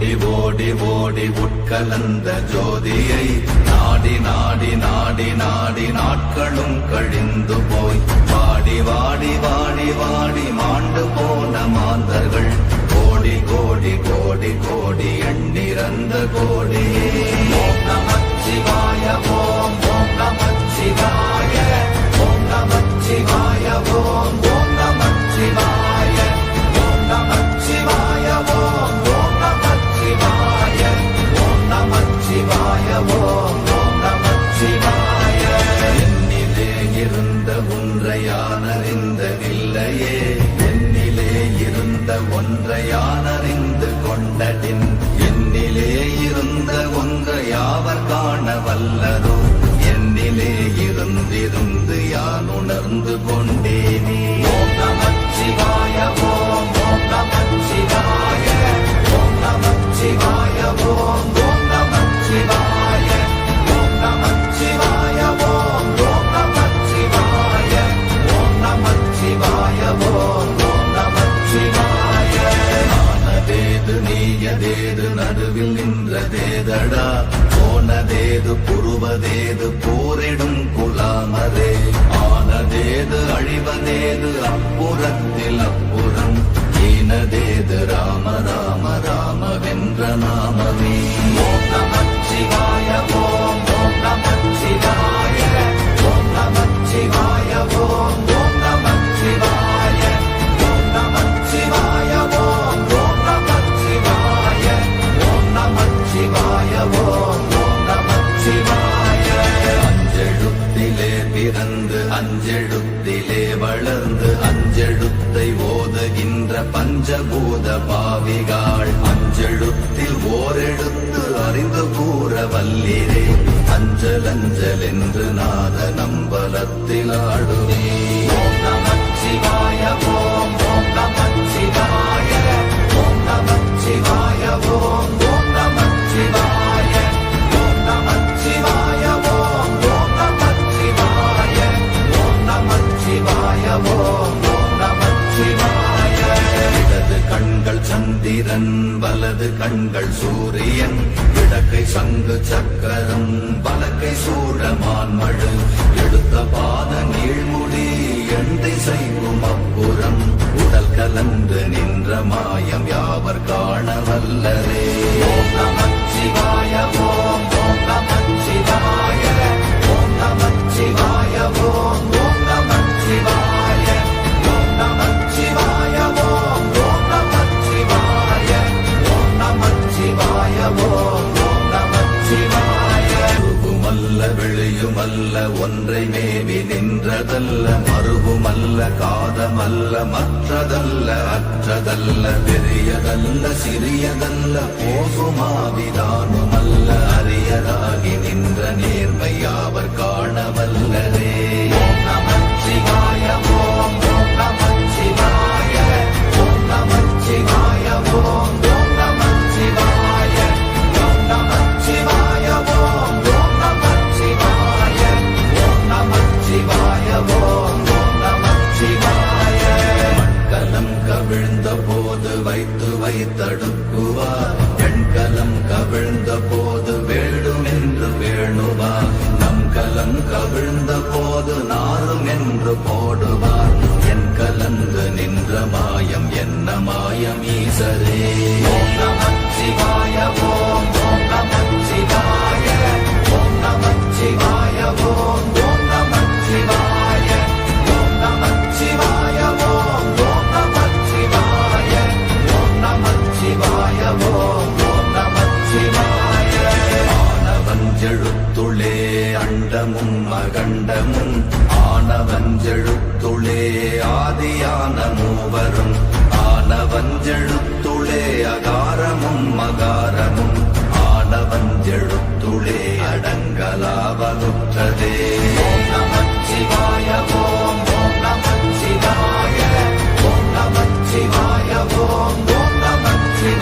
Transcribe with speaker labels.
Speaker 1: ஓடி ஓடி உட்கலந்த ஜோதியை நாடி நாடி நாடி நாடி நாட்களும் கழிந்து போய் வாடி வாடி வாடி வாடி மாண்டு போன மாந்தர்கள் கோடி கோடி கோடி கோடி எண்ணிறந்த கோடி. ஓம் நமச்சிவாய ஓம் ஓம் நமச்சிவாய ஓம் நமச்சிவாய ஓம் ஓம் நமச்சிவாய ஓம் நமச்சிவாய ஓம் ஓம் நமச்சிவாய ஓம் நமச்சிவாய ஓம் ஓம் நமச்சிவாய. என்னிலே இருந்த ஒன்றை யான் அறிந்ததில்லையே, என்னிலே இருந்த ஒன்றை யான் அறிந்து கொண்டடின், என்னிலே இருந்த ஒன்றை யாவர் காண வல்லரோ, என்னிலே இருந்திருந்து யான் உணர்ந்து கொண்டேனே. ஓம் நமச்சிவாய ஓம் ஓம் நமச்சிவாய ஓம் நமச்சிவாய ஓம் ஓம் நமச்சிவாய ஓம் நமச்சிவாய ஓம் ஓம் நமச்சிவாய ஓம் நமச்சிவாய ஓம் ஓம் நமச்சிவாய. ஆனதேது நீயதேது நடுவில் நின்றதேதடா, போனதேது புருவதேது போரிடும் குலாமரே, ஆனதேது அழிவதேது அப்புறத்தில் அப்புறம், ஈனதேது ராம ராம ராமவென்ற நாமமே. ஓம் நமச்சிவாய ஓம் ஓம் நமச்சிவாய ஓம் நமச்சிவாய ஓம் ஓம் நமச்சிவாய ஓம் நமச்சிவாய ஓம் ஓம் நமச்சிவாய ஓம் நமச்சிவாய ஓம் ஓம் நமச்சிவாய. அஞ்செழுத்திலே பிறந்து அஞ்செழுத்திலே வளர்ந்து அஞ்செழுத்தை ஓதுகின்ற பஞ்சபூத பாவிகாள், அஞ்செழுத்தில் ஓரெழுத்து அறிந்து கூற வல்லிரே, அஞ்சல் அஞ்சல் என்று நாத நம்பலத்தில் ஆடுவே. ஓம் நமச்சிவாய ஓம் ஓம் நமச்சிவாய ஓம் நமச்சிவாய ஓம் ஓம் நமச்சிவாய ஓம் நமச்சிவாய ஓம் ஓம் நமச்சிவாய ஓம் நமச்சிவாய ஓம் ஓம் நமச்சிவாய. இடது கண்கள் சந்திரன் வலது கண்கள் சூரியன், இடக்கை சங்கு சக்கரம் வலக்கை சூழமான்மழு, எடுத்த பாத நீழ்முடி எண்டை செய்யும் அப்புறம், உடல் கலந்து நின்ற மாயம் யாவர் காண வல்லரே. ஓம் நமச்சிவாய ஓம் ஓம் நமச்சிவாய ஓம் நமச்சிவாய ஓம் ஓம் நமச்சிவாய ஓம் நமச்சிவாய ஓம் ஓம் நமச்சிவாய ஓம் நமச்சிவாய ஓம் ஓம் நமச்சிவாய. உருவுமல்ல வெளியுமல்ல ஒன்றை மேவி நின்றதல்ல, மறுவுமல்ல காதமல்ல மற்றதல்ல அற்றதல்ல, பெரியதல்ல சிறியதல்ல போகுமாவிதானுமல்ல, அரியராகி நின்ற நேர்மை யாவர் காண வல்லரே. ஓம் நமச்சிவாய ஓம் ஓம் நமச்சிவாய ஓம் நமச்சிவாய ஓம் ஓம் நமச்சிவாய ஓம் நமச்சிவாய ஓம் ஓம் நமச்சிவாய ஓம் நமச்சிவாய ஓம் ஓம் நமச்சிவாய. மண்கலம் கவிழ்ந்த போது வைத்து வைத்தடுக்குவார், பெண்கலம் கவிழ்ந்த போது வேடும் என்று வேணுவார், நம் கலம் கவிழ்ந்த போது நாரும் என்று போடுவார், என் கலந்து நின்ற மாயம் என்ன மாயம் ஈசரே. ஓம் நமச்சிவாய ஓம் ஓம் நமச்சிவாய ஓம் நமச்சிவாய ஓம் ஓம் நமச்சிவாய ஓம் நமச்சிவாய ஓம் ஓம் நமச்சிவாய ஓம் நமச்சிவாய ஓம் ஓம் நமச்சிவாய. ஆனவஞ்செழுத்துளே அண்டமும் அகண்டமும், ஆனவஞ்செழுத்துளே ஆதியான மூவரும், ஆனவஞ்செழுத்துளே அகாரமும் மகாரமும், ஆனவஞ்செழுத்துளே அடங்கலாவலுற்றதே. ஓம் நமச்சிவாய ஓம்